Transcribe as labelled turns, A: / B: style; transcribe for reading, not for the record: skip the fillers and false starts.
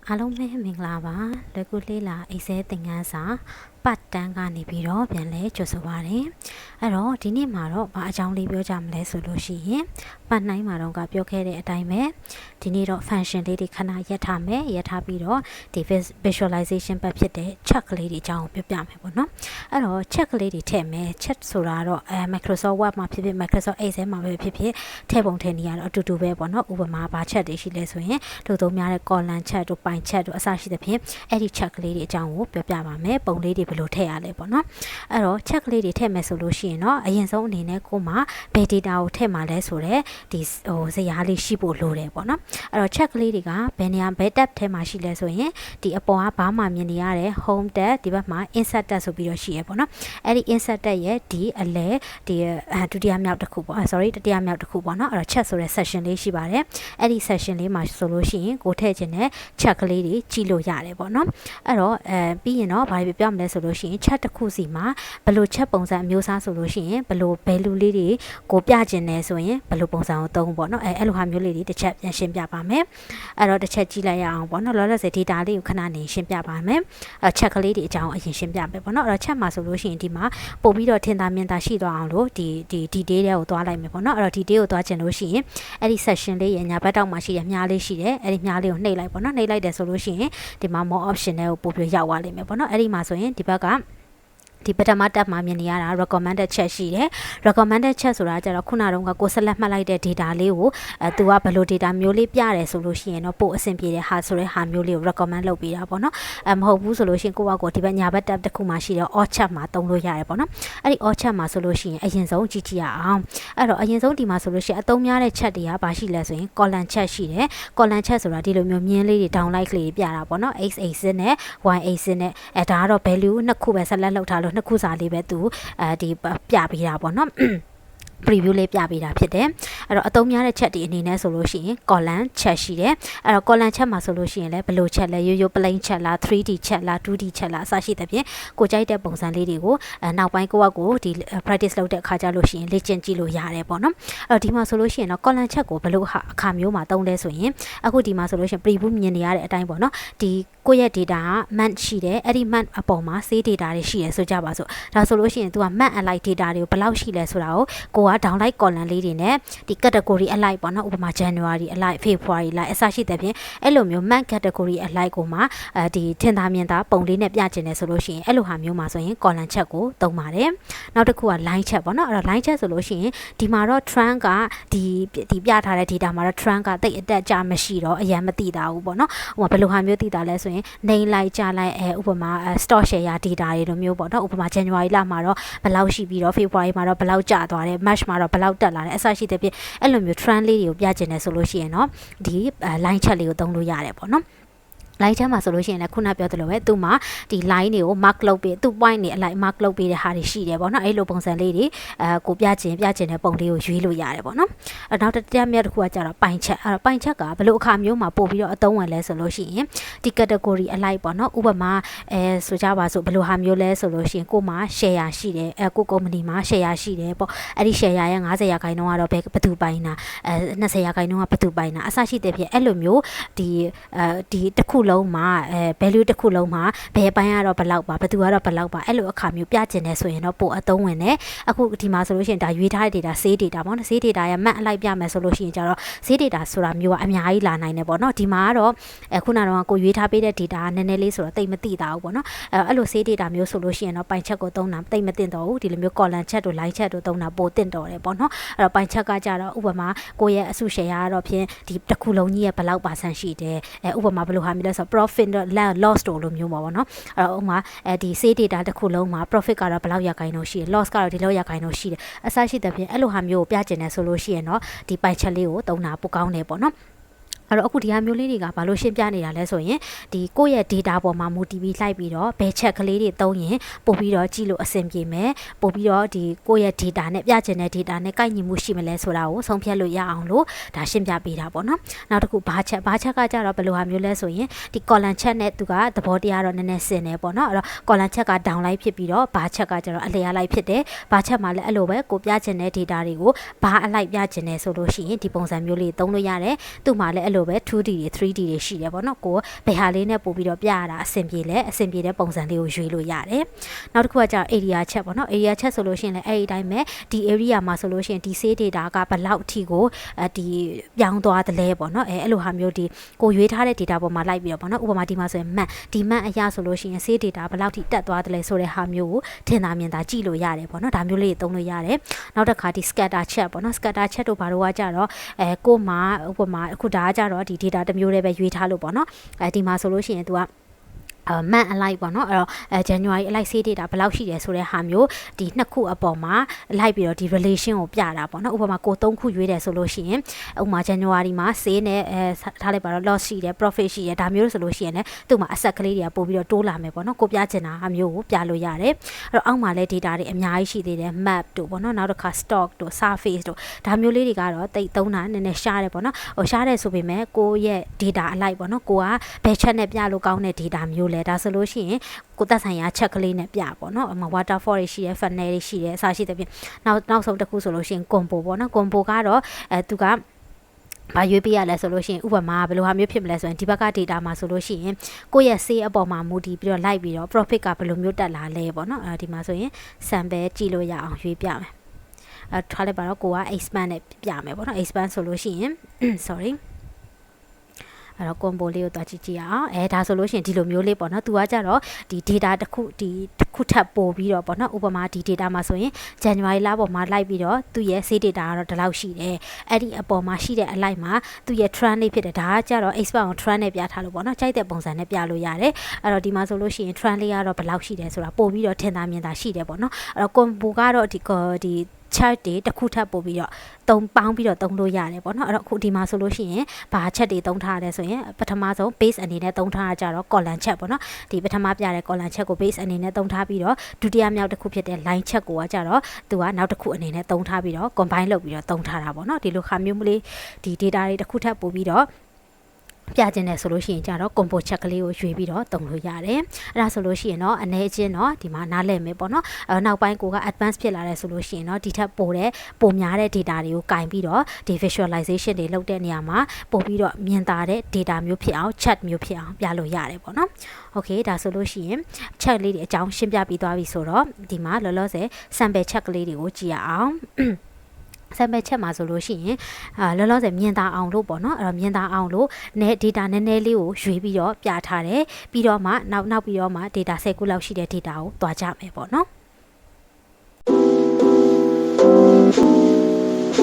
A: အားလုံးပဲမင်္ဂလာပါလွယ်ကူလေးလာအိတ်ဆဲသင်ခန်းစာပတ်တန်းကနေပြီးတော့ပြန်လဲကြိုဆိုပါရစေအဲ့တော့ဒီနေ့မှာတော့ဘာအကြောင်းလေးပြောကြမလဲဆိုလို့ရှိရင်ပတ်နိုင်မှာတော့ကပြောခဲ့တဲ့အတိုင်းပဲဒီနေ့တော့ function လေးတွေခဏရက်ထားမယ်ရက်ထားပြီးတော့ဒီ visualization ပတ်ဖြစ်တဲ့ check ကလေးတွေအကြောင်းပြောပြမယ်ပေါ့နော်အဲ့တော့ check ကလေးတွေထည့်မယ် check ဆိုတာတော့Microsoft Word မှာဖြစ်ဖြစ် Microsoft Excel မှာပဲဖြစ်ဖြစ်ထည့်ပုံထည့်နေရတော့အတူတူပဲပေါ့နော်ဥပမာဘာ check တွေရှိလဲဆိုရင်တို့သုံးများတဲ့ column check တို့ pie check တို့အစရှိသဖြင့်အဲ့ဒီ check ကလေးတွေအကြောင်းကိုပြောပြပါမယ်ပုံလေးတွေဘယ်လိုထည့်ရလဲပေါ့နော်အဲ့တော့ check ကလေးတွေထည့်မယ်ဆိုလို့ရှိရင်တော့အရင်ဆုံးအနေနဲ့ကိုမှဘယ် data ကိုထည့်မှာလဲဆိုတော့ဒီဇယားလေးရှိဖို့လိုတယ်ပေါ့နော်အဲ့တော့ check ကလေးတွေကဘယ်နေရာဘယ် tab ထဲမှာရှိလဲဆိုရင်ဒီအပေါ်ကဘာမှမြင်နေရတဲ့ home tab ဒီဘက်မှာ insert tab ဆိုပြီးတော့ရှိရပေါ့နော်အဲ့ဒီ insert tab ရဲ့ဒီအလဲဒီဒုတိယမြောက်တစ်ခုပေါ့ sorry တတိယမြောက်တစ်ခုပေါ့နော်အဲ့တော့ check ဆိုတဲ့ section လေးရှိပါတယ်အဲ့ဒီ section လေးမှာဆိုလို့ရှိရင်ကိုထည့်ခြင်းနဲ့ check ကလေးတွေကြည့်လို့ရတယ်ပေါ့နော်အဲ့တော့ပြီးရင်တော့ဘာတွေပြောမလဲဆိုလို့ရှိရင် check တစ်ခုစီမှာဘယ်လို check ပုံစံအမျိုးအစားဆိုလို့ရှိရင်ဘယ်လို value လေးတွေကိုပြခြင်းလဲဆိုရင်ဘယ်လိုပုံစံကိုသုံးပေါ့နော်အဲ့လိုဟာမျိုးလေးတွေတစ်ချက်ပြန်ရှင်းပြပါမယ်အဲ့တော့တစ်ချက်ကြည့်လိုက်ရအောင်ပေါ့နော်လောလောဆယ် data လေးကိုခဏနေရှင်းပြပါမယ်check ကလေးတွေအကြောင်းအရင်ရှင်းပြမယ်ပေါ့နော်အဲ့တော့ check မှာဆိုလို့ရှိရင်ဒီမှာပို့ပြီးတော့ထင်သာမြင်သာရှိသွားအောင်လို့ဒီ detail တွေကိုသွားလိုက်မယ်ပေါ့နော်အဲ့တော့ detail ကိုသွားခြင်းလို့ရှိရင်အဲ့ဒီ section လေးရဲ့ညာဘက်တောက်မှာရှိတဲ့မြားလေးရှိတယ်အဲ့ဒီမြားလေးကိုနှိပ်လိုက်ပေါ့နော်နှိပ်လိုက်တယ်ဆိုလို့ရှိရင်ဒီမှာ more option တွေကိုပို့ပြီးရောက်သွားလိမ့်မယ်ပေါ့နော်အဲ့ဒီမှာဆိုရင်ဒီဘက်ကဒီပထမ tab မှာမြင်နေရတာ recommended chat ရှိတယ် recommended chat ဆိုတာကျတော့ခုနတုန်းကကိုဆက်လက်မှတ်လိုက်တဲ့ data လေးကိုသူကဘယ်လို data မျိုးလေးပြတယ်ဆိုလို့ရှိရင်တော့ပို့အဆင်ပြေတဲ့ဟာဆိုတဲ့ဟာမျိုးလေးကို recommend လုပ်ပေးတာပေါ့နော်မဟုတ်ဘူးဆိုလို့ရှိရင်ကိုကဒီဘက်ညာဘက် tab တစ်ခုမှာရှိတဲ့ all chat မှာတုံးလို့ရတယ်ပေါ့နော်အဲ့ဒီ all chat မှာဆိုလို့ရှိရင်အရင်ဆုံးကြည့်ကြည့်ရအောင်အဲ့တော့အရင်ဆုံးဒီမှာဆိုလို့ရှိရင်အသုံးများတဲ့ chat တွေကဘာရှိလဲဆိုရင် column chat ရှိတယ် column chat ဆိုတာဒီလိုမျိုးမြင်းလေးတွေ downlight ကလေးတွေပြတာပေါ့နော် x axis နဲ့ y axis နဲ့ဒါကတော့ value နှစ်ခုပဲဆက်လက်လောက်ထားလို့နှစ်ခုစာလေးပဲသူဒီပြပေးတာပေါ့နော်preview လေးပြပေးတာဖြစ်တယ်အဲ့တော့အသုံးများတဲ့ chat တွေအနေနဲ့ဆိုလို့ရှိရင် column chat ရှိတယ်အဲ့တော့ column chat မှာဆိုလို့ရှိရင်လည်းဘယ်လို chat လဲရိုးရိုး plain chat လား 3D chat လား 2D chat လားအစရှိသဖြင့်ကိုကြိုက်တဲ့ပုံစံလေးတွေကိုနောက်ပိုင်းကိုဒီ practice လုပ်တဲ့အခါကျလို့ရှိရင်လေ့ကျင့်ကြည့်လို့ရတယ်ပေါ့နော်အဲ့တော့ဒီမှာဆိုလို့ရှိရင်တော့ column chat ကိုဘယ်လိုအခါမျိုးမှာသုံးလဲဆိုရင်အခုဒီမှာဆိုလို့ရှိရင် preview မြင်နေရတဲ့အတိုင်းပေါ့နော်ဒီကိုယ့်ရဲ့ data က month ရှိတယ်အဲ့ဒီ month အပေါ်မှာ save data တွေရှိတယ်ဆိုကြပါစို့ဒါဆိုလို့ရှိရင် तू က month alike data တွေကိုဘယ်လောက်ရှိလဲဆိုတာကိုက download column လေးတွေနဲ့ဒီ category alike ပေါ့နော်ဥပမာ January alike February alike အစရှိတဲ့ဖြင့်အဲ့လိုမျိုး month category alike ကိုမှဒီထင်သာမြင်သာပုံလေးနဲ့ပြချင်တယ်ဆိုလို့ရှိရင်အဲ့လိုဟာမျိုးမှာဆိုရင် column chat ကိုသုံးပါတယ်နောက်တစ်ခုက line chat ပေါ့နော်အဲ့တော့ line chat ဆိုလို့ရှိရင်ဒီမှာတော့ trend ကဒီပြထားတဲ့ data မှာတော့ trend ကတိတ်အတက်ကြမရှိတော့အရင်မသိတာဘူးပေါ့နော်ဟိုဘယ်လိုဟာမျိုးသိတာလဲဆိုရင်နေလိုက်ကြလိုက်ဥပမာ stock share data တွေလိုမျိုးပေါ့နော်ဥပမာ January လမှာတော့ဘယ်လောက်ရှိပြီးတော့ February မှာတော့ဘယ်လောက်ကျသွားတယ် March မှာတော့ဘယ်လောက်တက်လာတယ်အစရှိတဲ့ပြအဲ့လိုမျိုး trend လေးတွေကိုပြချင်တယ်ဆိုလို့ရှိရင်တော့ဒီ line chat လေးကိုသုံးလို့ရတယ်ပေါ့နော် line ချမ်းမှာဆိုလို့ရှိရင်လည်းခုနပြောသလိုပဲသူ့မှာဒီ line တွေကို mark လုပ်ပြီးသူ့ point တွေအလိုက် mark လုပ်ပြီးတဲ့ဟာတွေရှိတယ်ပေါ့နော်အဲ့လိုပုံစံလေးတွေကိုပြချင်တဲ့ပုံလေးကိုရွေးလို့ရတယ်ပေါ့နော်နောက်တစ်ချက်မြတ်တစ်ခုကကြတော့ပိုင်ချက်ကဘယ်လိုအခါမျိုးမှာပို့ပြီးတော့အသုံးဝင်လဲဆိုလို့ရှိရင်ဒီ category အလိုက်ပေါ့နော်ဥပမာဆိုကြပါစို့ဘယ်လိုဟာမျိုးလဲဆိုလို့ရှိရင်ကိုမှ share ရှိတယ်ကို company မှာ share ရှိတယ်ပေါ့အဲ့ဒီ share ရဲ့50%ကတော့ဘယ်သူပိုင်တာ20%ကဘယ်သူပိုင်တာအစရှိတဲ့ဖြစ်အဲ့လိုမျိုးဒီတစ်ခုလုံးမှာvalue တစ်ခုလုံးမှာဘယ်ပိုင်းကတော့ဘယ်လောက်ပါဘယ်သူကတော့ဘယ်လောက်ပါအဲ့လိုအခါမျိုးပြချင်တယ်ဆိုရင်တော့ပို့အသုံးဝင်တယ်အခုဒီမှာဆိုလို့ရှိရင်ဒါရွေးထားတဲ့ data save data ပေါ့နော် save data ရဲ့ map အလိုက်ပြမယ်ဆိုလို့ရှိရင်ကျတော့ save data ဆိုတာမျိုးကအများကြီးလာနိုင်တယ်ပေါ့နော်ဒီမှာကတော့ခုနကတော့ကိုရွေးထားပေးတဲ့ data ကနည်းနည်းလေးဆိုတော့တိတ်မသိတာဘူးပေါ့နော်အဲ့လို save data မျိုးဆိုလို့ရှိရင်တော့ပိုင်ချက်ကိုသုံးတာတိတ်မသိတော့ဘူးဒီလိုမျိုး column chat တို့ line chat တို့သုံးတာပိုသိတော့တယ်ပေါ့နော်အဲ့တော့ပိုင်ချက်ကကြတော့ဥပမာကိုရဲ့အစု share ကတော့ဖြင့်ဒီတစ်ခုလုံးကြီးရဲ့ဘယ်လောက်%ရှိတယ်ဥပမာဘယ်လိုဟာမျိုးလဲဆို profit loss တို့လိုမျိုးပါပေါ့နော်အဲ့တော့ဥပမာဒီ save data တစ်ခုလုံးမှာ profit ကတော့ဘယ်လောက်%ရှိတယ် loss ကတော့ဒီလောက်%ရှိတယ်အစရှိတဲ့ဖြင့်အဲ့လိုဟာမျိုးကိုပြချင်တယ်ဆိုလို့ရှိရင်တော့ဒီပိုင်ချက်လေးကိုသုံးတာပိုကောင်းတယ်ပေါ့နော်အဲ့တော့အခုဒီဟာမျိုးလေးတွေကဘာလို့ရှင်းပြနေတာလဲဆိုရင်ဒီကိုယ့်ရဲ့ data ပေါ်မှာ motivate လိုက်ပြီးတော့ဘယ်ချက်ကလေးတွေသုံးရင်ပို့ပြီးတော့ကြည့်လို့အဆင်ပြေမယ်ပို့ပြီးတော့ဒီကိုယ့်ရဲ့ data နဲ့ပြချင်တဲ့ data နဲ့ကိုက်ညီမှုရှိမလဲဆိုတာကိုဆုံးဖြတ်လို့ရအောင်လို့ဒါရှင်းပြပေးတာပေါ့နော်နောက်တစ်ခုဘာချက်ကကြတော့ဘယ်လိုဟာမျိုးလဲဆိုရင်ဒီ column check နဲ့သူကသဘောတရားတော့နည်းနည်းဆင်တယ်ပေါ့နော်အဲ့တော့ column check က down လိုက်ဖြစ်ပြီးတော့ဘာချက်ကကြတော့အလျားလိုက်ဖြစ်တယ်ဘာချက်မှာလည်းအဲ့လိုပဲကိုပြချင်တဲ့ data တွေကိုဘာအလိုက်ပြချင်တယ်ဆိုလို့ရှိရင်ဒီပုံစံမျိုးလေးသုံးလို့ရတယ်သူ့မှာလည်း လိုပဲ 2D တွေ 3D တွေရှိတယ်ပေါ့နော်ကိုဘယ်ဟာလေးနဲ့ပို့ပြီးတော့ပြရတာအဆင်ပြေလဲအဆင်ပြေတဲ့ပုံစံလေးကိုရွေးလို့ရတယ်နောက်တစ်ခုကကျတော့ area ချက်ပေါ့နော် area ချက်ဆိုလို့ရှိရင်လည်းအဲ့ဒီတိုင်းပဲဒီ area မှာဆိုလို့ရှိရင်ဒီ save data ကဘယ်လောက်အထိကိုဒီပြောင်းသွားတယ်လဲပေါ့နော်အဲ့လိုဟာမျိုးဒီကိုရွေးထားတဲ့ data ပေါ်မှာလိုက်ပြီးတော့ပေါ့နော်ဥပမာဒီမှာဆိုရင် map ဒီ map အရာဆိုလို့ရှိရင် save data ဘယ်လောက်ထိတက်သွားတယ်လဲဆိုတဲ့ဟာမျိုးကိုထင်သာမြင်သာကြည့်လို့ရတယ်ပေါ့နော်ဒါမျိုးလေးသုံးလို့ရတယ်နောက်တစ်ခါဒီ scatter chat ပေါ့နော် scatter chat တို့ဘာလို့ကကြတော့ကိုမှာဥပမာအခုဒါကကြတော့ဒီ data တစ်မျိုးတည်းပဲရွေးထားလို့ပေါ့နော်ဒီမှာဆိုလို့ရှိရင် तू ကမန်အလိုက်ပေါ့နော်အဲ့တော့January အလိုက် save data ဘယ်လောက်ရှိတယ်ဆိုတဲ့ဟာမျိုးဒီနှစ်ခုအပေါ်မှာလိုက်ပြီးတော့ဒီ relation ကိုပြတာပေါ့နော်ဥပမာကို3ခုရွေးတယ်ဆိုလို့ရှိရင်ဥပမာ January မှာ save နဲ့ထားလိုက်ပါတော့ loss ရှိတယ် profit ရှိတယ်ဒါမျိုးဆိုလို့ရှိရင်လည်းသူ့မှာ asset ကလေးတွေကပို့ပြီးတော့တိုးလာမယ်ပေါ့နော်ကိုပြချင်တာအမျိုးကိုပြလို့ရတယ်အဲ့တော့အောက်မှာလည်း data တွေအများကြီးရှိသေးတယ် map တို့ပေါ့နော်နောက်တစ်ခါ stock တို့ surface တို့ဒါမျိုးလေးတွေကတော့တိတ်သုံးတာနည်းနည်းရှားတယ်ပေါ့နော်ဟိုရှားတယ်ဆိုပေမဲ့ကိုရဲ့ data အလိုက်ပေါ့နော်ကိုကဘယ် chat နဲ့ပြလို့ကောင်းတဲ့ data မျိုးလဲဒါဆိုလို့ရှိရင်ကိုသက်ဆိုင်ရာချက်ကလေးနဲ့ပြပေါ့နော်အမ waterfall တွေရှိတယ် funnel တွေရှိတယ်အစားရှိတဲ့ပြင်နောက်ဆုံးတစ်ခုဆိုလို့ရှိရင် combo ပေါ့နော် combo ကတော့သူကဘာရွေးပေးရလဲဆိုလို့ရှိရင်ဥပမာဘယ်လိုဟာမျိုးဖြစ်မလဲဆိုရင်ဒီဘက်က data မှာဆိုလို့ရှိရင်ကိုယ့်ရဲ့ sale အပေါ်မှာမူတည်ပြီးတော့လိုက်ပြီးတော့ profit ကဘယ်လိုမျိုးတက်လာလဲပေါ့နော်ဒီမှာဆိုရင် sample ကြည့်လို့ရအောင်ရွေးပြမယ်ထားလိုက်ပါတော့ကိုက expand နဲ့ပြမယ်ပေါ့နော် expand ဆိုလို့ရှိရင် sorryအဲ့တော့ combo လေးကိုတွားကြည့်အောင်ဒါဆိုလို့ရှိရင်ဒီလိုမျိုးလေးပေါ့နော်သူကကြတော့ဒီ data တစ်ခုထပ်ပို့ပြီးတော့ပေါ့နော်ဥပမာဒီ data မှာဆိုရင် January လပေါ်မှာလိုက်ပြီးတော့သူ့ရဲ့ save data ကတော့ဒီလောက်ရှိတယ်အဲ့ဒီအပေါ်မှာရှိတဲ့အလိုက်မှာသူ့ရဲ့ trend လေးဖြစ်တယ်ဒါကကြတော့ expand ကို trend နဲ့ပြထားလို့ပေါ့နော်ကြိုက်တဲ့ပုံစံနဲ့ပြလို့ရတယ်အဲ့တော့ဒီမှာဆိုလို့ရှိရင် trend လေးကတော့ဘယ်လောက်ရှိတယ်ဆိုတာပို့ပြီးတော့ထင်သာမြင်သာရှိတယ်ပေါ့နော်အဲ့တော့ combo ကတော့ဒီ chat တွေတစ်ခုထပ်ပို့ပြီးတော့ပေါင်းပြီးတော့သုံးလို့ရတယ်ပေါ့နော်အဲ့တော့အခုဒီမှာဆိုလို့ရှိရင်ဘာ chat တွေသုံးထားရလဲဆိုရင်ပထမဆုံး base အနေနဲ့သုံးထားကြတော့ column chat ပေါ့နော်ဒီပထမပြတဲ့ column chat ကို base အနေနဲ့သုံးထားပြီးတော့ဒုတိယမြောက်တစ်ခုဖြစ်တဲ့ line chat ကိုကကြတော့သူကနောက်တစ်ခုအနေနဲ့သုံးထားပြီးတော့ combine လုပ်ပြီးတော့သုံးထားတာပေါ့နော်ဒီလိုခါမျိုးမလေးဒီ data တွေတစ်ခုထပ်ပို့ပြီးတော့ပြကျင်တယ်ဆိုလို့ရှိရင်ကြတော့ combo check ကလေးကိုရွေးပြီးတော့တုံလို့ရတယ်အဲ့ဒါဆိုလို့ရှိရင်တော့အနေချင်းတော့ဒီမှာနားလည်မယ်ပေါ့နော်နောက်ပိုင်းကိုက advance ဖြစ်လာတယ်ဆိုလို့ရှိရင်တော့ဒီထက်ပိုများတဲ့ data တွေကိုကင်ပြီးတော့ဒီ visualization တွေလုပ်တဲ့နေရာမှာပို့ပြီးတော့မြင်သာတဲ့ data မျိုးဖြစ်အောင် chat မျိုးဖြစ်အောင်ပြလို့ရတယ်ပေါ့နော် okay ဒါဆိုလို့ရှိရင် chat လေးတွေအကြောင်းရှင်းပြပြီးသွားပြီဆိုတော့ဒီမှာလောလောဆယ် sample check ကလေးတွေကိုကြည့်ရအောင်sample check မှာဆိုလို့ရှိရင်လောလောဆယ်မြင်သာအောင်လို့ပေါ့နော်အဲ့တော့မြင်သာအောင်လို့ data နည်းနည်းလေးကိုရွေးပြီးတော့ပြထားတယ်ပြီးတော့မှနောက်ပြီးတော့မှ data 10ခုလောက်ရှိတဲ့ data ကိုတွားကြမယ်ပေါ့နော်